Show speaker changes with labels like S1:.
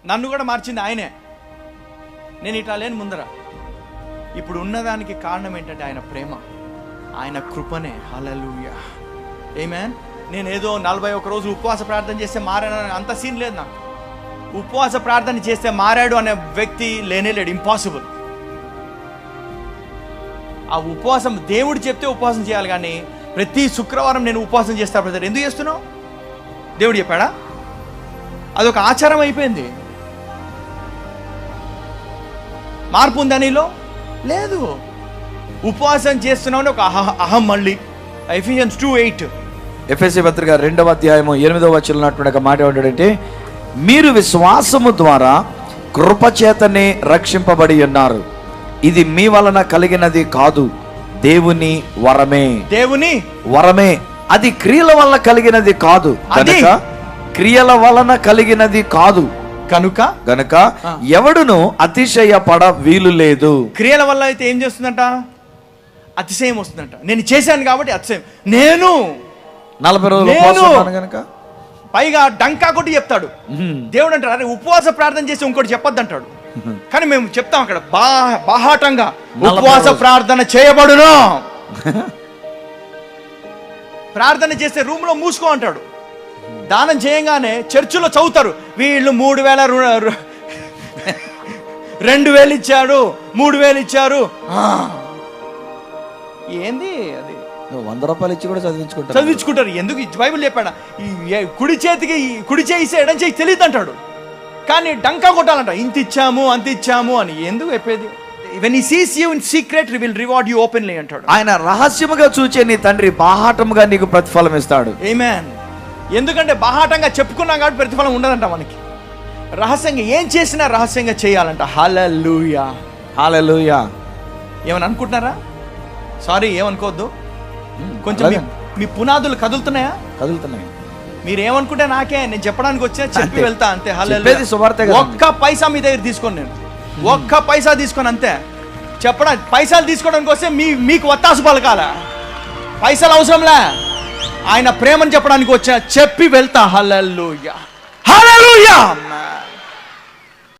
S1: నన్ను కూడా మార్చింది ఆయనే. నేను ఇట్లా లేని ముందర. ఇప్పుడు ఉన్నదానికి కారణం ఏంటంటే ఆయన ప్రేమ, ఆయన కృపనే. హల్లెలూయా, ఆమేన్. నేను ఏదో 41 రోజులు ఉపవాస ప్రార్థన చేస్తే మారాను అంత సీన్ లేదు నాకు. ఉపవాస ప్రార్థన చేస్తే మారాడు అనే వ్యక్తి లేనేలేడు, ఇంపాసిబుల్. ఆ ఉపవాసం దేవుడు చెప్తే ఉపవాసం చేయాలి, కానీ ప్రతి శుక్రవారం నేను ఉపవాసం చేస్తా బ్రదర్. ఎందుకు చేస్తున్నావు? దేవుడు చెప్పాడా? అదొక ఆచారం అయిపోయింది. మార్పు ఉందా నీలో? లేదు. ఉపవాసం చేస్తున్నావు ఒక అహం. మళ్ళీ ఎఫెసియన్స్ 2:8,
S2: ఎఫెసీ పత్రిక 2వ అధ్యాయము 8వ వచనంలో ఉన్నటువంటి ఒక మాట ఏమంటాడంటే, మీరు విశ్వాసము ద్వారా కృపచేతనే రక్షింపబడి ఉన్నారు, ఇది మీ వలన కలిగినది కాదు, దేవుని వరమే.
S1: దేవుని
S2: వరమే, అది క్రియల వలన కలిగినది కాదు, కనుక క్రియల వలన కలిగినది కాదు, గనుక ఎవడును అతిశయపడ వీలు లేదు.
S1: క్రియల వల్ల అయితే ఏం చేస్తుందంట? అతిశయం వస్తుందంట. నేను చేశాను కాబట్టి అతిశయం. నేను
S2: 40 రోజులు గనక
S1: పైగా డంకా కొట్టి చెప్తాడు దేవుడు. అంటాడు, అరే ఉపవాస ప్రార్థన చేసి ఇంకోటి చెప్పొద్దు అంటాడు. కానీ మేము చెప్తాం అక్కడ బాహాటంగా, ఉపవాస ప్రార్థన చేయబడును. ప్రార్థన చేస్తే రూమ్ లో మూసుకో అంటాడు. దానం చేయంగానే చర్చిలో చదువుతారు, వీళ్ళు 3,000 2,000 ఇచ్చాడు, 3,000 ఇచ్చారు. ఏంది అది?
S2: 100 రూపాయలు ఇచ్చి కూడా
S1: చదివించుకుంటారు. ఎందుకు? బైబిల్ చెప్పాడా, కుడి చేతికి కుడి చేయిస్తే ఎడం చేయి తెలియదు అంటాడు. కానీ డంకా కొట్టాలంట, ఇంత ఇచ్చాము అంత ఇచ్చాము అని. ఎందుకు చెప్పేది? when he sees you in secret he will reward you openly అంటాడు.
S2: ఆయన రహస్యముగా చూచే నీ తండ్రి బాహాటముగా నీకు ప్రతిఫలం ఇస్తాడు.
S1: ఆమేన్. ఎందుకంటే బాహాటంగా చెప్పుకున్నాం కాబట్టి ప్రతిఫలం ఉండదంట మనకి. రహస్యంగా ఏం చేసినా రహస్యంగా చేయాలంట. హల్లెలూయా,
S2: హల్లెలూయా.
S1: ఏమని అనుకుంటున్నారా? సారీ, ఏమనుకోవద్దు. కొంచెం మీ పునాదులు కదులుతున్నాయా?
S2: కదులుతున్నాయి.
S1: మీరు ఏమనుకుంటే నాకే, నేను చెప్పడానికి వచ్చా, చెప్పి వెళ్తా అంతే. హల్లెలూయా. ఒక్క పైసా మీ దగ్గర తీసుకోండి, నేను ఒక్క పైసా తీసుకొని అంతే. చెప్పడానికి పైసలు తీసుకోవడానికి వస్తే మీకు వత్తాసు పలకాల, పైసలు అవసరంలే. ఆయన ప్రేమని చెప్పడానికి వచ్చా, చెప్పి వెళ్తా. హల్లెలూయా, హల్లెలూయా.